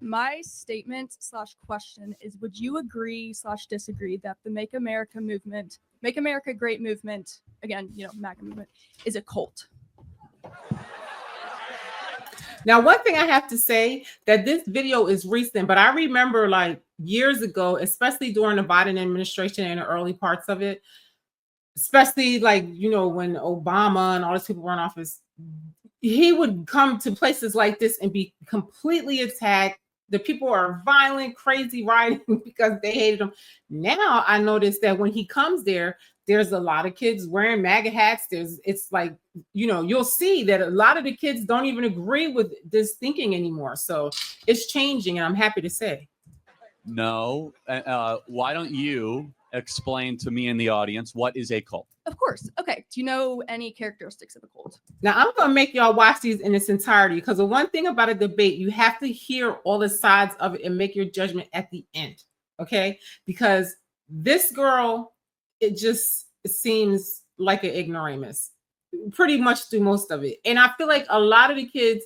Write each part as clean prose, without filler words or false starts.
my statement / question is, would you agree / disagree that the Make America Great movement, again, MAGA movement, is a cult? Now, one thing I have to say, that this video is recent, but I remember like years ago, especially during the Biden administration and the early parts of it, especially like, when Obama and all these people were in office, he would come to places like this and be completely attacked. The people are violent, crazy, rioting because they hated him. Now I notice that when he comes there, there's a lot of kids wearing MAGA hats. It's like, you'll see that a lot of the kids don't even agree with this thinking anymore. So it's changing, and I'm happy to say. No. Why don't you explain to me and the audience what is a cult? Of course. Okay. Do you know any characteristics of a cult? Now, I'm going to make y'all watch these in its entirety, because the one thing about a debate, you have to hear all the sides of it and make your judgment at the end. Okay? Because this girl, it just seems like an ignoramus pretty much through most of it. And I feel like a lot of the kids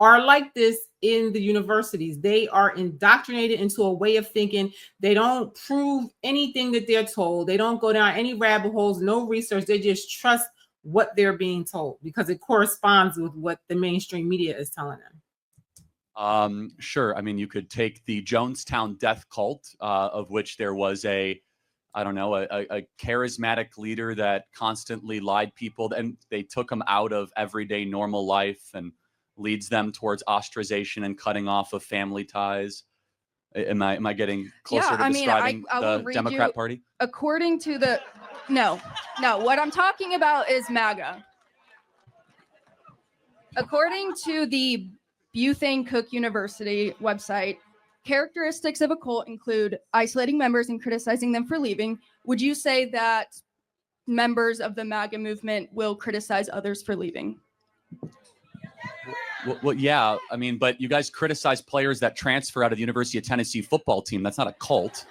are like this in the universities. They are indoctrinated into a way of thinking. They don't prove anything that they're told. They don't go down any rabbit holes, no research. They just trust what they're being told because it corresponds with what the mainstream media is telling them. Sure. I mean, you could take the Jonestown death cult, of which there was a charismatic leader that constantly lied people, and they took him out of everyday normal life and leads them towards ostracization and cutting off of family ties. Am I getting closer to describing the Democrat Party? According to the no, what I'm talking about is MAGA. According to the Bethune Cook University website, characteristics of a cult include isolating members and criticizing them for leaving. Would you say that members of the MAGA movement will criticize others for leaving? Well, yeah. I mean, but you guys criticize players that transfer out of the University of Tennessee football team. That's not a cult.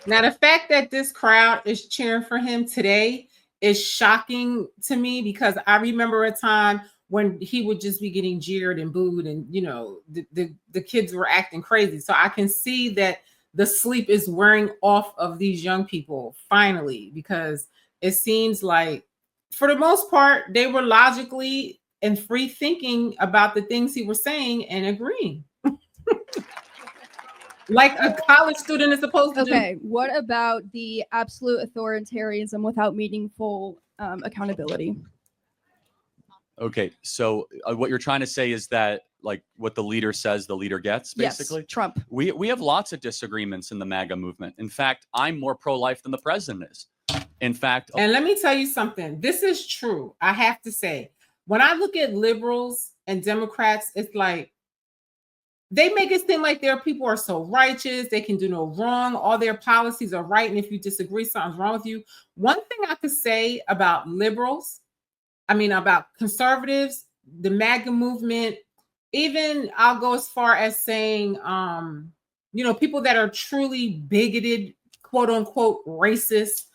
Now, the fact that this crowd is cheering for him today is shocking to me, because I remember a time when he would just be getting jeered and booed, and the kids were acting crazy. So I can see that the sleep is wearing off of these young people finally, because it seems like for the most part they were logically and free thinking about the things he was saying and agreeing. Like a college student is supposed to do. Okay, what about the absolute authoritarianism without meaningful accountability? Okay, so what you're trying to say is that, like, what the leader says, the leader gets, basically? Yes, Trump. We have lots of disagreements in the MAGA movement. In fact, I'm more pro-life than the president is. In fact... And let me tell you something. This is true. I have to say, when I look at liberals and Democrats, it's like, they make it seem like their people are so righteous, they can do no wrong, all their policies are right, and if you disagree, something's wrong with you. One thing I could say about liberals, about conservatives, the MAGA movement, even I'll go as far as saying, people that are truly bigoted, quote unquote, racist,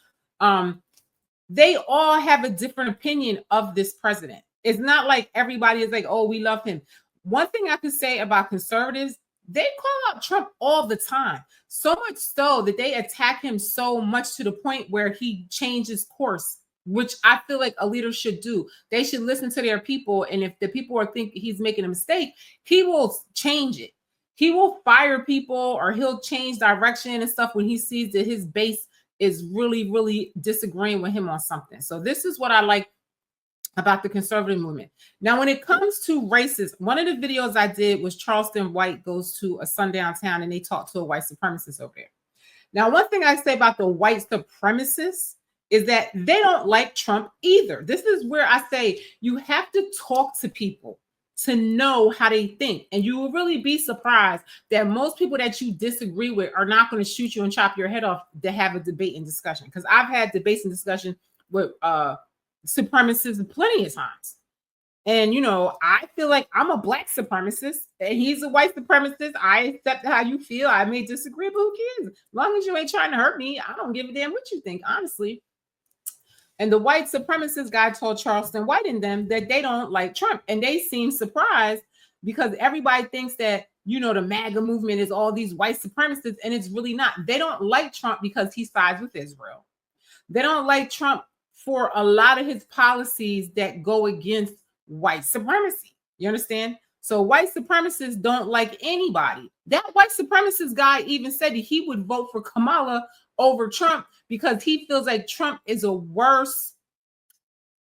they all have a different opinion of this president. It's not like everybody is like, oh, we love him. One thing I could say about conservatives, they call out Trump all the time. So much so that they attack him so much to the point where he changes course, which I feel like a leader should do. They should listen to their people. And if the people are thinking he's making a mistake, he will change it. He will fire people, or he'll change direction and stuff when he sees that his base is really, really disagreeing with him on something. So this is what I like about the conservative movement. Now, when it comes to races, one of the videos I did was Charleston White goes to a sundown town and they talk to a white supremacist over there. Now, one thing I say about the white supremacists is that they don't like Trump either. This is where I say you have to talk to people to know how they think. And you will really be surprised that most people that you disagree with are not going to shoot you and chop your head off to have a debate and discussion. Because I've had debates and discussion with supremacists plenty of times. And, I feel like I'm a black supremacist and he's a white supremacist. I accept how you feel. I may disagree, but who cares? As long as you ain't trying to hurt me, I don't give a damn what you think, honestly. And the white supremacist guy told Charleston White and them that they don't like Trump. And they seem surprised because everybody thinks that, you know, the MAGA movement is all these white supremacists, and it's really not. They don't like Trump because he sides with Israel. They don't like Trump for a lot of his policies that go against white supremacy. You understand? So white supremacists don't like anybody. That white supremacist guy even said that he would vote for Kamala over Trump because he feels like Trump is a worse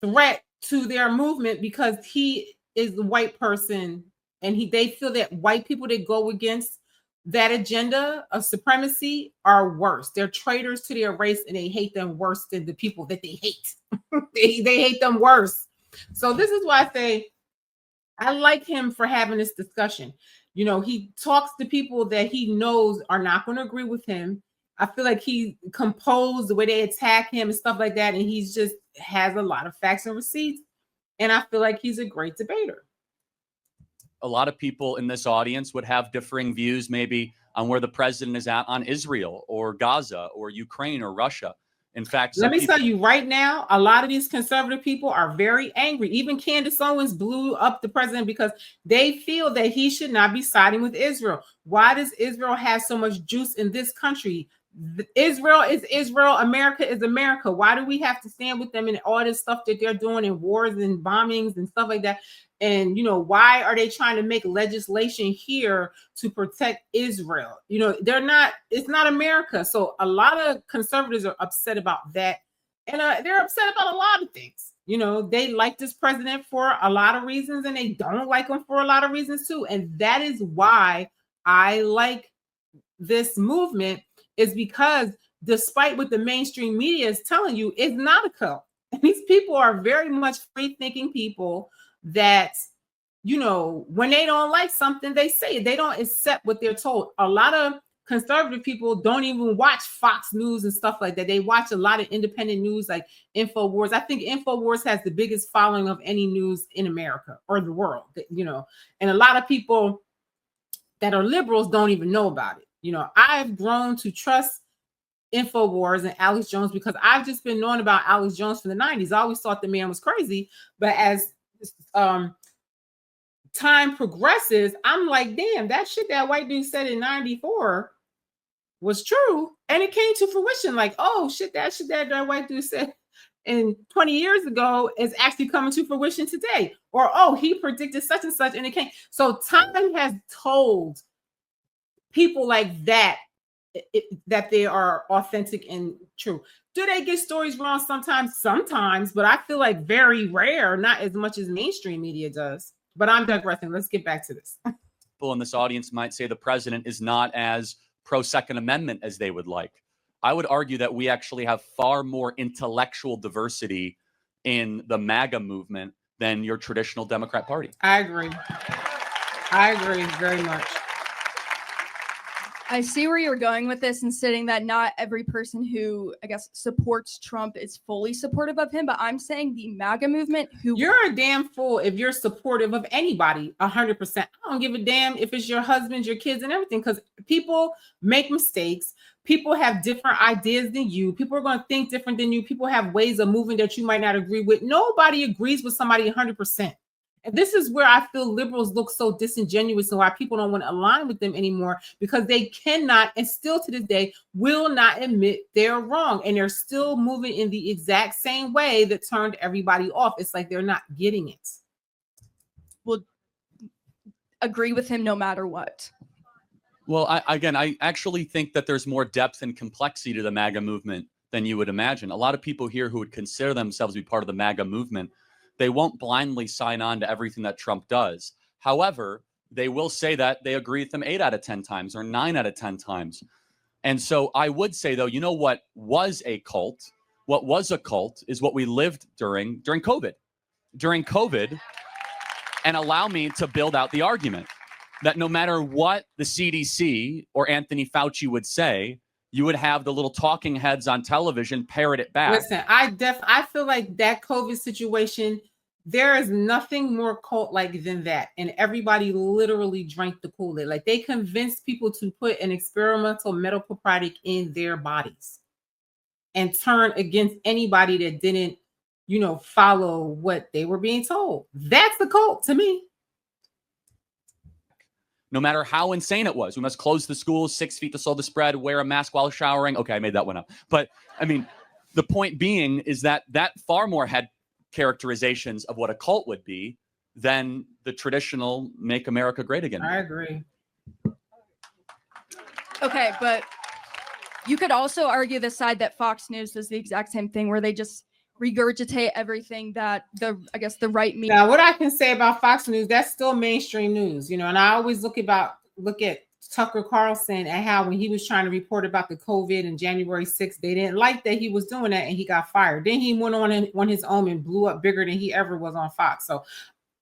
threat to their movement because he is the white person, and they feel that white people that go against that agenda of supremacy are worse. They're traitors to their race, and they hate them worse than the people that they hate. they hate them worse. So this is why I say I like him for having this discussion. You know, he talks to people that he knows are not going to agree with him. I feel like he composed the way they attack him and stuff like that, and he's just has a lot of facts and receipts. And I feel like he's a great debater. A lot of people in this audience would have differing views maybe on where the president is at on Israel or Gaza or Ukraine or Russia. In fact, let me tell you right now, a lot of these conservative people are very angry. Even Candace Owens blew up the president because they feel that he should not be siding with Israel. Why does Israel have so much juice in this country? Israel is Israel. America is America. Why do we have to stand with them in all this stuff that they're doing in wars and bombings and stuff like that? And, you know, why are they trying to make legislation here to protect Israel? You know, it's not America. So a lot of conservatives are upset about that. And they're upset about a lot of things. You know, they like this president for a lot of reasons, and they don't like him for a lot of reasons too. And that is why I like this movement, is because despite what the mainstream media is telling you, it's not a cult. And these people are very much free-thinking people that, you know, when they don't like something, they say it. They don't accept what they're told. A lot of conservative people don't even watch Fox News and stuff like that. They watch a lot of independent news like InfoWars. I think InfoWars has the biggest following of any news in America or the world, you know, and a lot of people that are liberals don't even know about it. You know, I've grown to trust InfoWars and Alex Jones because I've just been knowing about Alex Jones from the 90s. I always thought the man was crazy, but as time progresses, I'm like, damn, that shit that white dude said in 94 was true, and it came to fruition. Like, oh shit, that white dude said in 20 years ago is actually coming to fruition today. Or, oh, he predicted such and such, and it came. So time has told people like that that they are authentic and true. Do they get stories wrong sometimes? Sometimes, but I feel like very rare, not as much as mainstream media does. But I'm digressing. Let's get back to this. People in this audience might say the president is not as pro-Second Amendment as they would like. I would argue that we actually have far more intellectual diversity in the MAGA movement than your traditional Democrat Party. I agree. I agree very much. I see where you're going with this and stating that not every person who, I guess, supports Trump is fully supportive of him, but I'm saying the MAGA movement who... You're a damn fool if you're supportive of anybody, 100%. I don't give a damn if it's your husband, your kids, and everything, because people make mistakes. People have different ideas than you. People are going to think different than you. People have ways of moving that you might not agree with. Nobody agrees with somebody 100%. And this is where I feel liberals look so disingenuous and why people don't want to align with them anymore, because they cannot, and still to this day, will not admit they're wrong. And they're still moving in the exact same way that turned everybody off. It's like they're not getting it. Will agree with him no matter what. Well, I actually think that there's more depth and complexity to the MAGA movement than you would imagine. A lot of people here who would consider themselves to be part of the MAGA movement, they won't blindly sign on to everything that Trump does. However, they will say that they agree with him 8 out of 10 times or 9 out of 10 times. And so I would say, though, you know what was a cult? What was a cult is what we lived during COVID. During COVID, and allow me to build out the argument that no matter what the CDC or Anthony Fauci would say, you would have the little talking heads on television parrot it back. Listen, I feel like that COVID situation, there is nothing more cult-like than that. And everybody literally drank the Kool-Aid. Like, they convinced people to put an experimental medical product in their bodies and turn against anybody that didn't follow what they were being told. That's the cult to me. No matter how insane it was, we must close the schools, 6 feet to slow the spread, wear a mask while showering. Okay, I made that one up. But I mean, the point being is that far more had characterizations of what a cult would be than the traditional Make America Great Again. I agree. Okay, but you could also argue the side that Fox News does the exact same thing, where they just regurgitate everything that the right media. Now, what I can say about Fox News, that's still mainstream news, and I always look at Tucker Carlson and how when he was trying to report about the COVID and January 6th, they didn't like that he was doing that and he got fired. Then he went on his own and blew up bigger than he ever was on Fox. So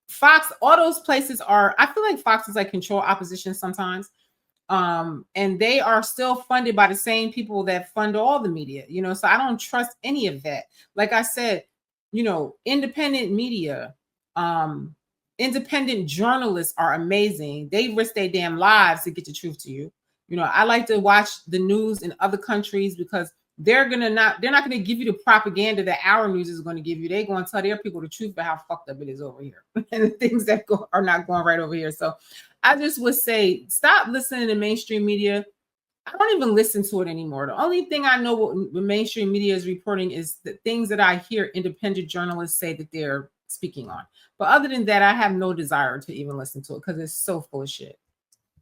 Fox, all those places I feel like Fox is like control opposition sometimes. And they are still funded by the same people that fund all the media, so I don't trust any of that. Like I said, independent media, independent journalists are amazing. They risk their damn lives to get the truth to you. I like to watch the news in other countries because they're not going to give you the propaganda that our news is going to give you. They're going to tell their people the truth about how fucked up it is over here and the things that are not going right over here. So I just would say, stop listening to mainstream media. I don't even listen to it anymore. The only thing I know what mainstream media is reporting is the things that I hear independent journalists say that they're speaking on. But other than that, I have no desire to even listen to it because it's so full of shit.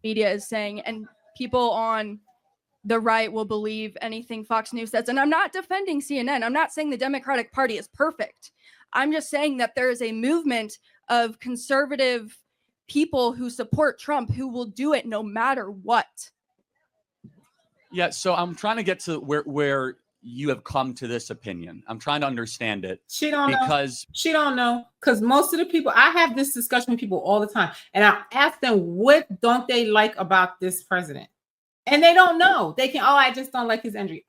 Media is saying, and people on the right will believe anything Fox News says. And I'm not defending CNN. I'm not saying the Democratic Party is perfect. I'm just saying that there is a movement of conservative people who support Trump who will do it no matter what. Yeah, so I'm trying to get to where you have come to this opinion. I'm trying to understand it. She don't know. Because most of the people, I have this discussion with people all the time, and I ask them, what don't they like about this president? And they don't know. They can, I just don't like his energy.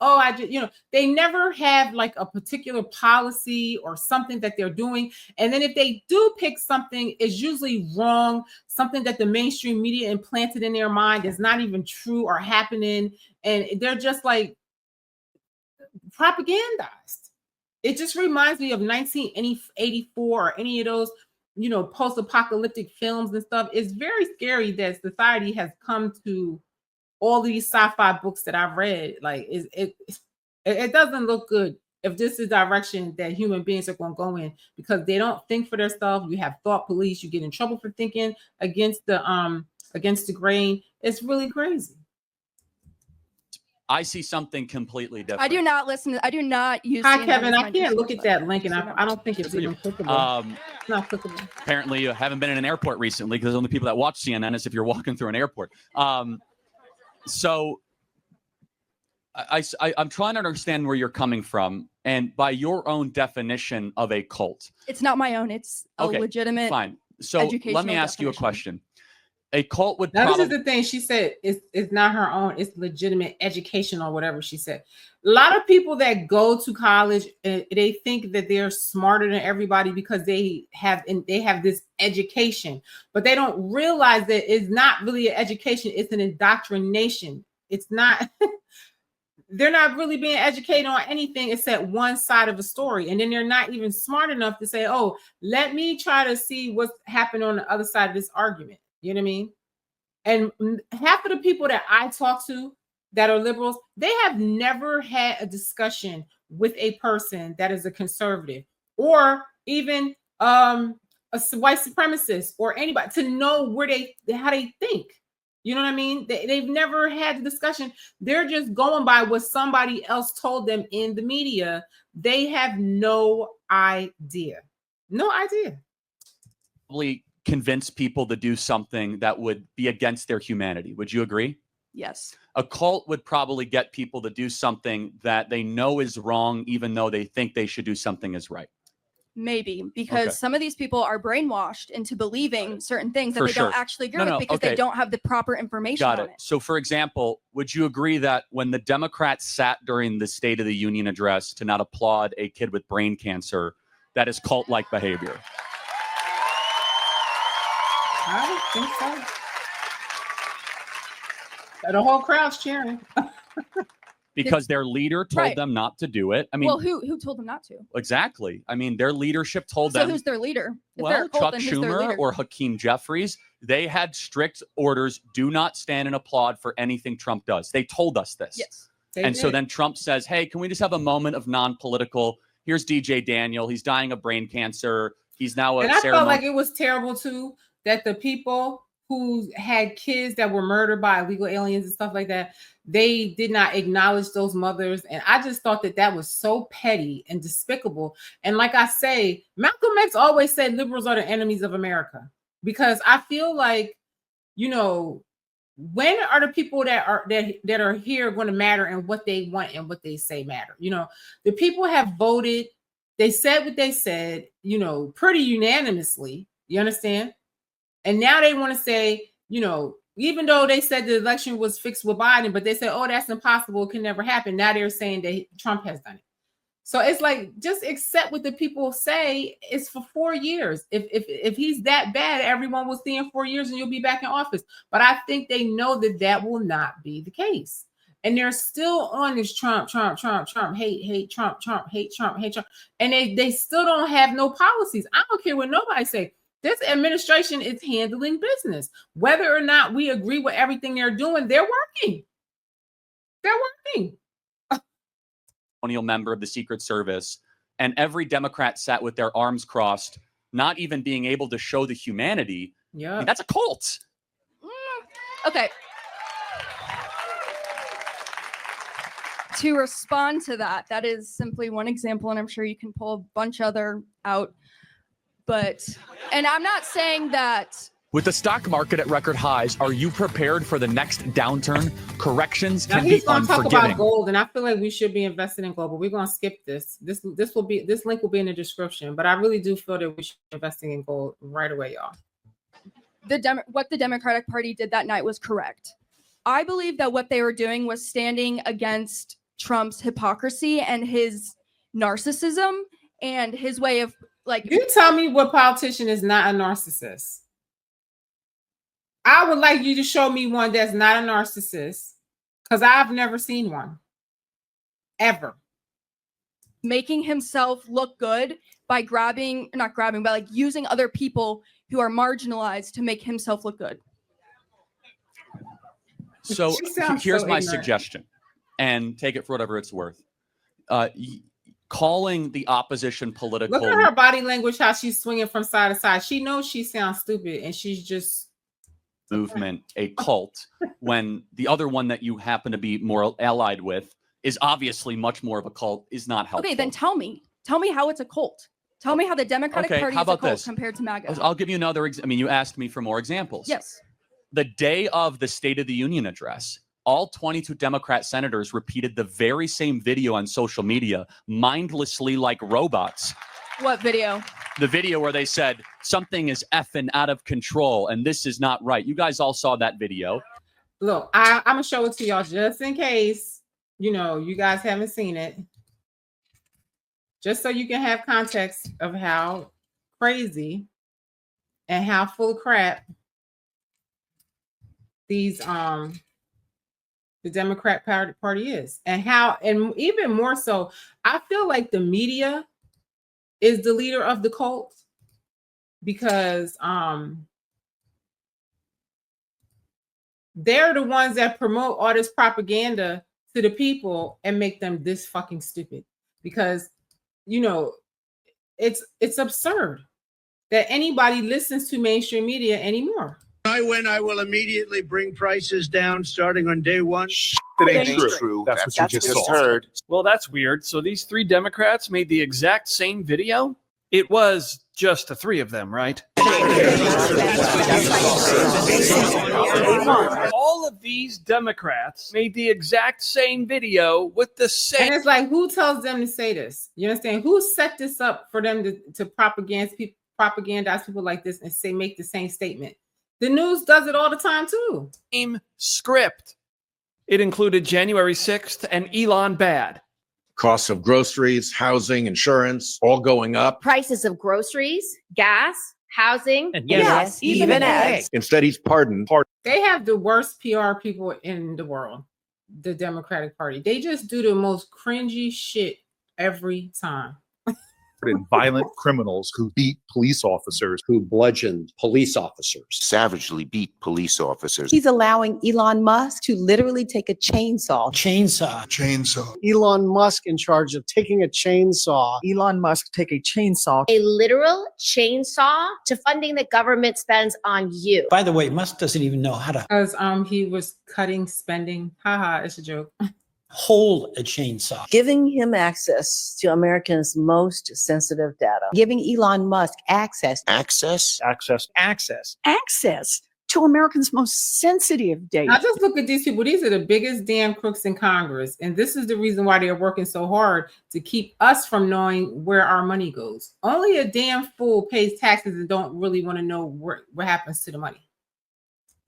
They never have like a particular policy or something that they're doing. And then if they do pick something, it's usually wrong, something that the mainstream media implanted in their mind is not even true or happening. And they're just like propagandized. It just reminds me of 1984 or any of those, post-apocalyptic films and stuff. It's very scary that society has come to all these sci-fi books that I've read. Like it doesn't look good if this is the direction that human beings are going to go in, because they don't think for themselves. You have thought police. You get in trouble for thinking against the grain. It's really crazy. I see something completely different. I do not listen. I do not use. Hi, Kevin. I can't look at that link, and I don't think it's even clickable. It's not clickable. Apparently, you haven't been in an airport recently, because the only people that watch CNN is if you're walking through an airport. So I'm trying to understand where you're coming from, and by your own definition of a cult. It's not my own. It's a legitimate. Fine. So let me ask you a question. A cult would. Now, this is the thing. She said it's not her own. It's legitimate education or whatever she said. A lot of people that go to college, they think that they're smarter than everybody because they have this education, but they don't realize that it's not really an education. It's an indoctrination. It's not. They're not really being educated on anything except one side of a story, and then they're not even smart enough to say, "Oh, let me try to see what's happened on the other side of this argument." You know what I mean? And half of the people that I talk to that are liberals, they have never had a discussion with a person that is a conservative or even a white supremacist or anybody to know how they think. You know what I mean? They've never had the discussion. They're just going by what somebody else told them in the media. They have no idea. No idea. Probably convince people to do something that would be against their humanity. Would you agree? Yes. A cult would probably get people to do something that they know is wrong, even though they think they should do something is right. Maybe, because some of these people are brainwashed into believing certain things that they don't actually agree with because they don't have the proper information on it. So, for example, would you agree that when the Democrats sat during the State of the Union address to not applaud a kid with brain cancer, that is cult-like behavior? I don't think so. The whole crowd's cheering. because their leader told Right. them not to do it. I mean, well, who told them not to? exactly. I mean, their leadership told So them. who's their leader? If they're Well, a cult, Chuck then who's their Schumer leader? or Hakeem Jeffries, they had strict orders: do not stand and applaud for anything Trump does. They told us this. Yes. And so then Trump says, hey, can we just have a moment of non-political? Here's DJ Daniel. He's dying of brain cancer. He's now a And I felt like it was terrible too that the people who had kids that were murdered by illegal aliens and stuff like that, they did not acknowledge those mothers. And I just thought that that was so petty and despicable. And like I say, Malcolm X always said liberals are the enemies of America, because I feel like, you know, when are the people that are here going to matter, and what they want and what they say matter? You know, the people have voted. They said what they said, you know, pretty unanimously. You understand? And now they want to say, you know, even though they said the election was fixed with Biden, but they said, oh, that's impossible. It can never happen. Now they're saying that Trump has done it. So it's like, just accept what the people say. It's for 4 years. If he's that bad, everyone will see in 4 years and you'll be back in office. But I think they know that that will not be the case. And they're still on this Trump, hate Trump, hate Trump. And they still don't have no policies. I don't care what nobody say. This administration is handling business. Whether or not we agree with everything they're doing, they're working. They're working. Member of the Secret Service, and every Democrat sat with their arms crossed, not even being able to show the humanity. Yeah, I mean, that's a cult. Okay. To respond to that, that is simply one example, and I'm sure you can pull a bunch other out. But, and I'm not saying that. With the stock market at record highs, are you prepared for the next downturn? Corrections now can be he's going to talk unforgiving. about gold, and I feel like we should be invested in gold, but we're going to skip this. This link will be in the description, but I really do feel that we should be investing in gold right away, y'all. What the Democratic Party did that night was correct. I believe that what they were doing was standing against Trump's hypocrisy and his narcissism and his way of, like, You tell me what politician is not a narcissist. I would like you to show me one that's not a narcissist, because I've never seen one. Ever. making himself look good by like using other people who are marginalized to make himself look good. So She sounds here's so my ignorant. suggestion, and take it for whatever it's worth. Calling the opposition political. Look at her body language, how she's swinging from side to side. She knows she sounds stupid, and she's just movement a cult when the other one that you happen to be more allied with is obviously much more of a cult is not helpful. Okay, then tell me how it's a cult. Tell me how the Democratic Okay, Party how is a about cult this? compared to MAGA. I'll give you another. I mean, you asked me for more examples. Yes. The day of the State of the Union address, all 22 Democrat senators repeated the very same video on social media, mindlessly like robots. What video? The video where they said something is effing out of control and this is not right. You guys all saw that video. look. I'm gonna show it to y'all just in case you guys haven't seen it, just so you can have context of how crazy and how full of crap these the Democrat Party is, and even more so, I feel like the media is the leader of the cult, because they're the ones that promote all this propaganda to the people and make them this fucking stupid, because it's absurd that anybody listens to mainstream media anymore. I win, I will immediately bring prices down starting on day one. That ain't true. That's what you just heard. Well, that's weird. So these three Democrats made the exact same video? It was just the three of them, right? All of these Democrats made the exact same video with the same. And it's like, who tells them to say this? You understand? Who set this up for them to propagandize people like this and make the same statement? The news does it all the time too. Same script. It included January 6th and Elon bad. Costs of groceries, housing, insurance, all going up. Prices of groceries, gas, housing, And yes, even eggs. Instead, he's pardoned. They have the worst PR people in the world. the Democratic Party. They just do the most cringy shit every time. Violent criminals who beat police officers, Who bludgeoned police officers. savagely beat police officers. He's allowing Elon Musk to literally take a chainsaw. Chainsaw. Elon Musk in charge of taking a chainsaw. Elon Musk take a chainsaw. A literal chainsaw to funding the government spends on you. By the way, Musk doesn't even know how to Because he was cutting spending. Haha, it's a joke. hold a chainsaw. Giving him access to Americans' most sensitive data. Giving Elon Musk access Access? access to Americans' most sensitive Now data. just look at these people. These are the biggest damn crooks in Congress. And this is the reason why they're working so hard to keep us from knowing where our money goes. Only a damn fool pays taxes and don't really want to know what happens to the money.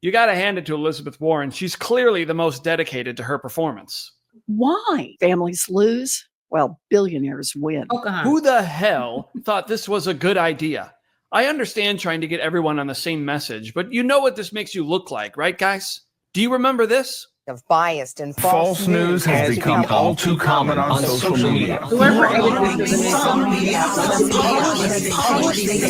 You got to hand it to Elizabeth Warren. She's clearly the most dedicated to her performance. Why? Families lose? Well, billionaires win. Pocahontas. Who the hell thought this was a good idea? I understand trying to get everyone on the same message, but you know what this makes you look like, right, guys? Do you remember this? Of biased and False news has become all too common on social media. Whoever edited this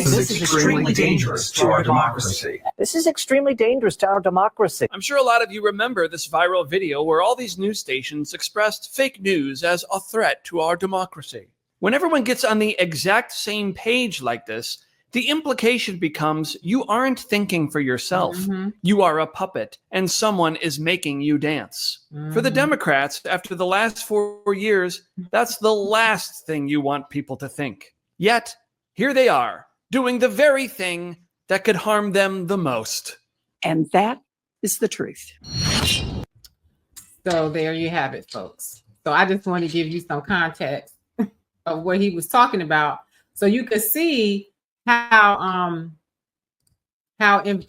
This is extremely dangerous to our democracy. This is extremely dangerous to our democracy. I'm sure a lot of you remember this viral video where all these news stations expressed fake news as a threat to our democracy. When everyone gets on the exact same page like this, the implication becomes you aren't thinking for yourself. Mhm. You are a puppet, and someone is making you dance. For the Mhm. Democrats, after the last 4 years, that's the last thing you want people to think. Yet, here they are, doing the very thing that could harm them the most. And that is the truth. So there you have it, folks. So I just want to give you some context of what he was talking about, so you could see how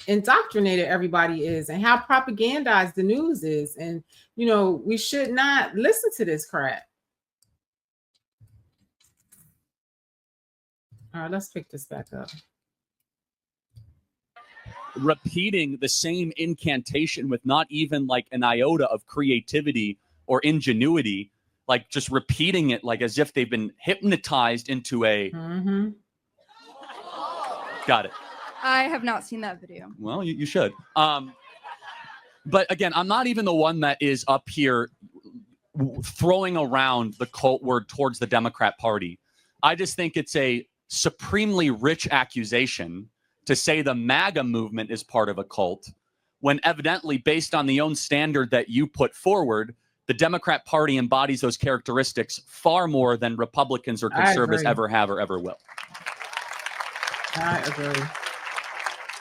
indoctrinated everybody is and how propagandized the news is. And we should not listen to this crap. All right, let's pick this back up. Repeating the same incantation with not even like an iota of creativity or ingenuity, like just repeating it like as if they've been hypnotized into a Mm-hmm. Got it. I have not seen that video. Well, you should. But again, I'm not even the one that is up here throwing around the cult word towards the Democrat Party. I just think it's a supremely rich accusation to say the MAGA movement is part of a cult, when evidently, based on the own standard that you put forward, the Democrat Party embodies those characteristics far more than Republicans or conservatives ever have or ever will. I agree.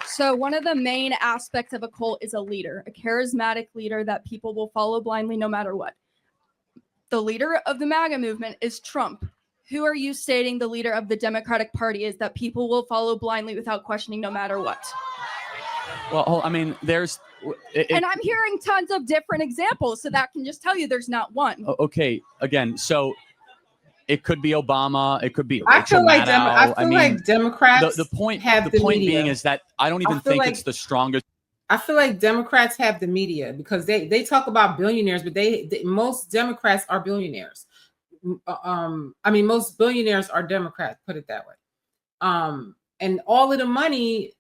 So one of the main aspects of a cult is a leader, a charismatic leader that people will follow blindly no matter what. The leader of the MAGA movement is Trump. Who are you stating the leader of the Democratic Party is that people will follow blindly without questioning no matter what? Well, I mean, there's... And I'm hearing tons of different examples, so that can just tell you there's not one. Okay, again, so it could be Obama, it could be I Rachel feel like Maddow. like Democrats the point have the point media. being is that I don't even feel think like- it's the strongest. I feel like Democrats have the media because they talk about billionaires, but most Democrats are billionaires. I mean, most billionaires are Democrats, put it that way. And all of the money,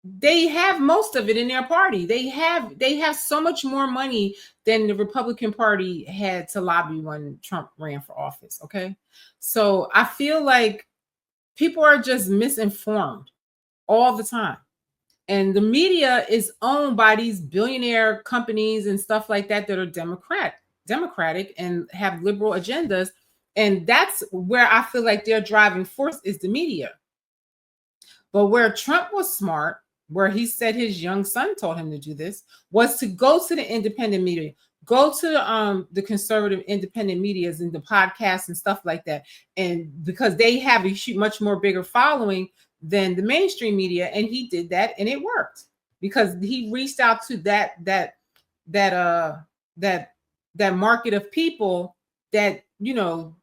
they have most of it in their party. They have so much more money than the Republican Party had to lobby when Trump ran for office. Okay. So I feel like people are just misinformed all the time. And the media is owned by these billionaire companies and stuff like that that are democratic and have liberal agendas. And that's where I feel like their driving force is the media. But where Trump was smart, where he said his young son told him to do this, was to go to the independent media, go to the conservative independent medias and the podcasts and stuff like that. And because they have a much more bigger following than the mainstream media, and he did that, and it worked because he reached out to that market of people that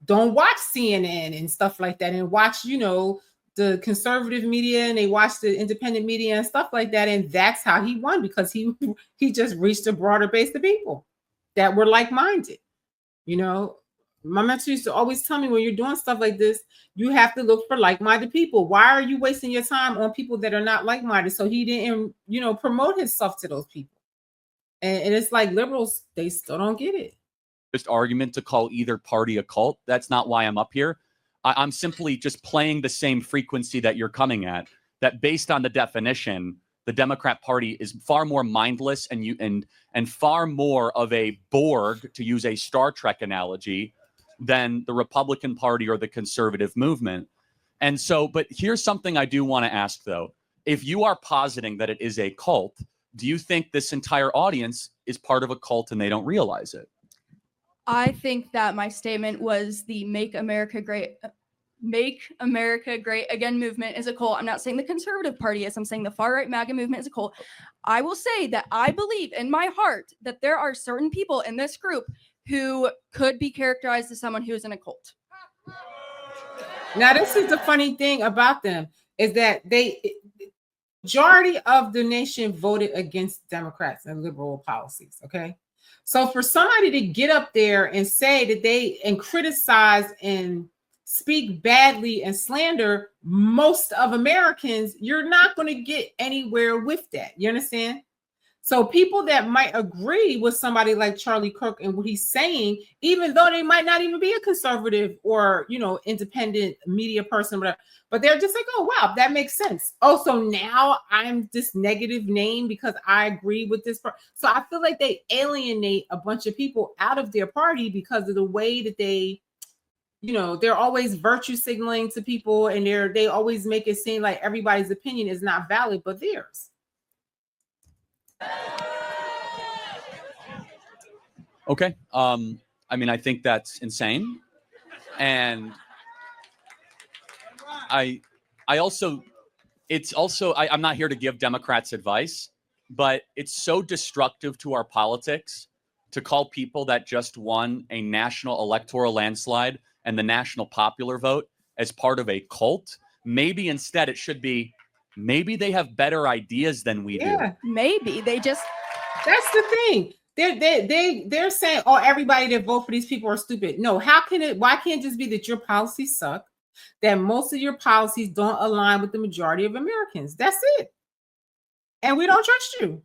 don't watch CNN and stuff like that, and watch the conservative media, and they watch the independent media and stuff like that, and that's how he won, because he just reached a broader base of people. that were like-minded. You know, my mentor used to always tell me, when you're doing stuff like this, you have to look for like-minded people. Why are you wasting your time on people that are not like-minded? So he didn't, you know, promote himself to those people. And it's like liberals, they still don't get it. Just argument to call either party a cult. That's not why I'm up here. I'm simply just playing the same frequency that you're coming at, that based on the definition, the Democrat Party is far more mindless and far more of a Borg, to use a Star Trek analogy, than the Republican Party or the conservative movement. And so, but here's something I do want to ask, though. If you are positing that it is a cult, do you think this entire audience is part of a cult and they don't realize it? I think that my statement was the Make America Great Again movement is a cult. I'm not saying the conservative party is. I'm saying the far-right MAGA movement is a cult. I will say that I believe in my heart that there are certain people in this group who could be characterized as someone who is in a cult. Now, this is the funny thing about them, is that majority of the nation voted against Democrats and liberal policies. Okay. So for somebody to get up there and say that and criticize and speak badly and slander most of Americans, you're not going to get anywhere with that. You understand? So people that might agree with somebody like Charlie Kirk and what he's saying, even though they might not even be a conservative or, you know, independent media person, whatever, but they're just like, oh, wow, that makes sense. Oh, so now I'm this negative name because I agree with this. So I feel like they alienate a bunch of people out of their party because of the way that they, you know, they're always virtue signaling to people, and they always make it seem like everybody's opinion is not valid but theirs. Okay. I mean, I think that's insane. And I'm not here to give Democrats advice, but it's so destructive to our politics to call people that just won a national electoral landslide and the national popular vote as part of a cult. Maybe instead it should be, maybe they have better ideas than we do. Maybe they just. That's the thing. They're saying, oh, everybody that vote for these people are stupid. No, why can't it just be that your policies suck, that most of your policies don't align with the majority of Americans? That's it. And we don't trust you.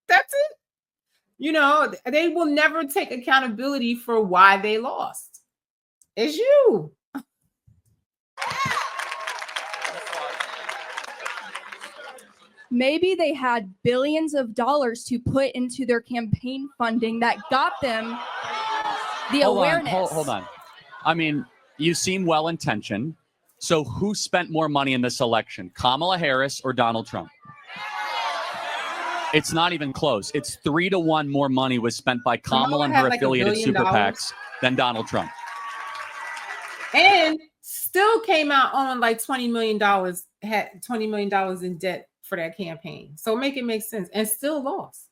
That's it. You know, they will never take accountability for why they lost. It's you. Maybe they had billions of dollars to put into their campaign funding that got them the awareness. Hold on. I mean, you seem well-intentioned. So who spent more money in this election, Kamala Harris or Donald Trump? It's not even close. It's 3-1 more money was spent by Kamala and her affiliated super PACs than Donald Trump. And still came out on like $20 million, had $20 million in debt for that campaign. So make it make sense, and still lost.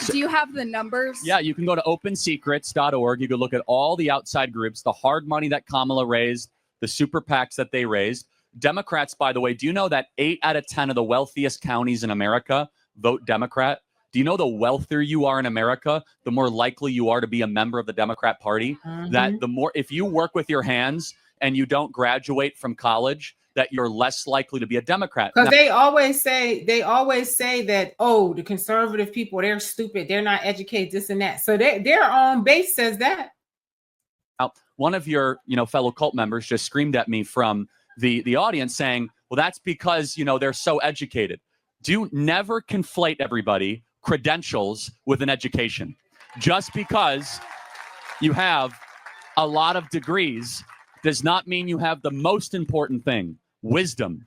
Do you have the numbers? Yeah, you can go to opensecrets.org. You can look at all the outside groups, the hard money that Kamala raised, the super PACs that they raised. Democrats, by the way, do you know that 8 out of 10 of the wealthiest counties in America vote Democrat? Do you know the wealthier you are in America, the more likely you are to be a member of the Democrat Party? Mm-hmm. That the more, if you work with your hands and you don't graduate from college, that you're less likely to be a Democrat. Because they always say that, oh, the conservative people, they're stupid, they're not educated, this and that. So their own base says that. Now, one of your, fellow cult members just screamed at me from the audience saying, well, that's because, they're so educated. Do never conflate everybody credentials with an education. Just because you have a lot of degrees does not mean you have the most important thing, wisdom.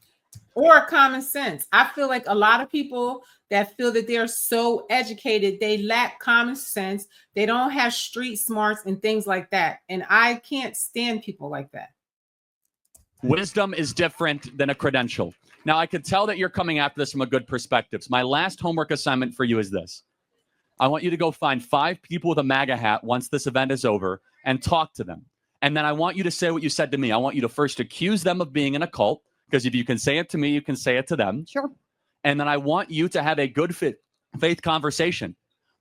Or common sense. I feel like a lot of people that feel that they're so educated, they lack common sense. They don't have street smarts and things like that. And I can't stand people like that. Wisdom is different than a credential. Now, I could tell that you're coming after this from a good perspective. So my last homework assignment for you is this. I want you to go find 5 people with a MAGA hat once this event is over and talk to them. And then I want you to say what you said to me. I want you to first accuse them of being in a cult, because if you can say it to me, you can say it to them. Sure. And then I want you to have a good faith conversation.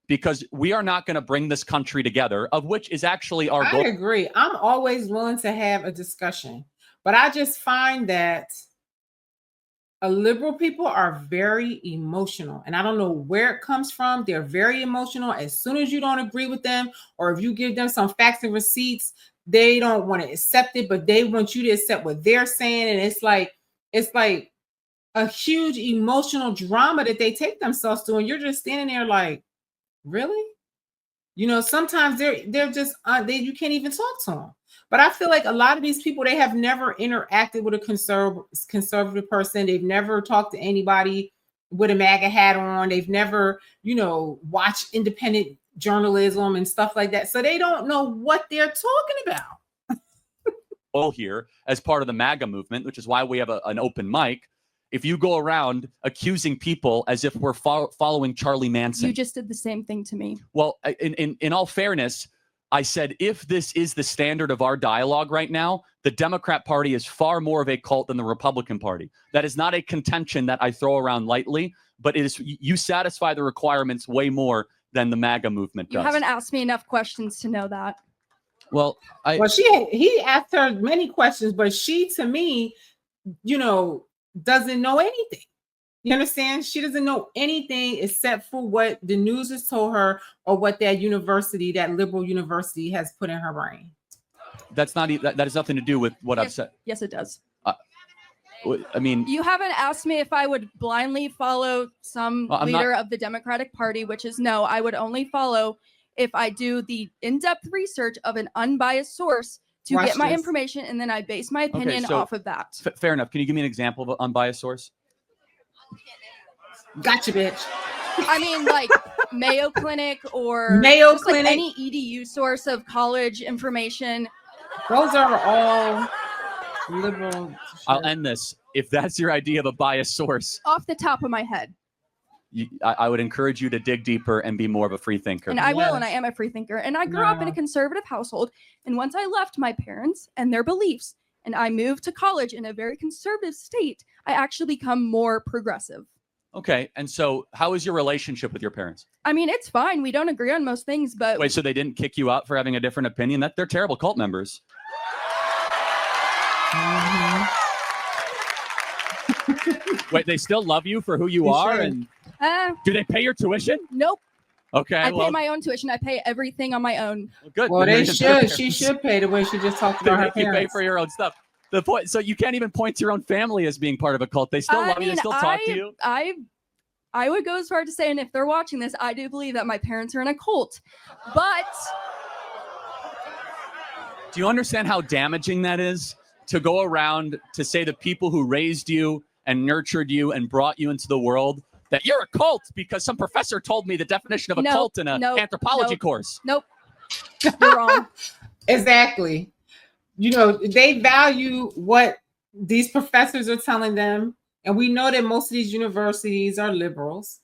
because we are not going to bring this country together, of which is actually our I goal. agree. I'm always willing to have a discussion, but I just find that liberal people are very emotional, and I don't know where it comes from. They're very emotional. As soon as you don't agree with them, or if you give them some facts and receipts, they don't want to accept it, but they want you to accept what they're saying. And it's like a huge emotional drama that they take themselves to, and you're just standing there like, really? You know, sometimes they're just you can't even talk to them. But I feel like a lot of these people, they have never interacted with a conservative person. They've never talked to anybody with a MAGA hat on. They've never, watched independent journalism and stuff like that. So they don't know what they're talking about. Here as part of the MAGA movement, which is why we have an open mic. If you go around accusing people as if we're following Charlie Manson. You just did the same thing to me. Well, in all fairness, I said, if this is the standard of our dialogue right now, the Democrat Party is far more of a cult than the Republican Party. That is not a contention that I throw around lightly, but it is, you satisfy the requirements way more than the MAGA movement does. You haven't asked me enough questions to know that. Well, he asked her many questions, but she, to me, doesn't know anything. You understand? She doesn't know anything except for what the news has told her, or what that liberal university has put in her brain. That's not that has nothing to do with what I've said. Yes, it does. I mean, you haven't asked me if I would blindly follow some leader of the Democratic Party, which is no. I would only follow if I do the in-depth research of an unbiased source to get my information, and then I base my opinion off of that. Fair enough. Can you give me an example of an unbiased source? Gotcha, bitch. I mean, like Mayo Clinic or like any EDU source of college information. Those are all liberal. I'll end this. If that's your idea of a biased source, off the top of my head, I would encourage you to dig deeper and be more of a free thinker. And I will, and I am a free thinker. And I grew up in a conservative household. And once I left my parents and their beliefs, and I moved to college in a very conservative state, I actually become more progressive. Okay. And so how is your relationship with your parents? I mean, it's fine. We don't agree on most things, but... Wait, so they didn't kick you out for having a different opinion? They're terrible cult members. Wait, they still love you for who you are? Sure. And do they pay your tuition? Nope. Okay. I pay my own tuition. I pay everything on my own. Well, good. Well, they should. She should pay the way she just talked about her parents. You pay for your own stuff. The point. So you can't even point to your own family as being part of a cult. They still love you. They still talk to you. I would go as far to say, and if they're watching this, I do believe that my parents are in a cult. But do you understand how damaging that is? To go around to say the people who raised you and nurtured you and brought you into the world that you're a cult because some professor told me the definition of a cult in an anthropology course. Nope. You're wrong. Exactly. They value what these professors are telling them. And we know that most of these universities are liberals.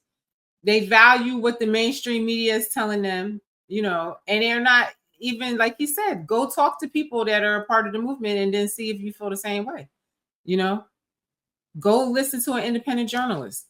They value what the mainstream media is telling them, and they're not even, like you said, go talk to people that are a part of the movement and then see if you feel the same way. Go listen to an independent journalist.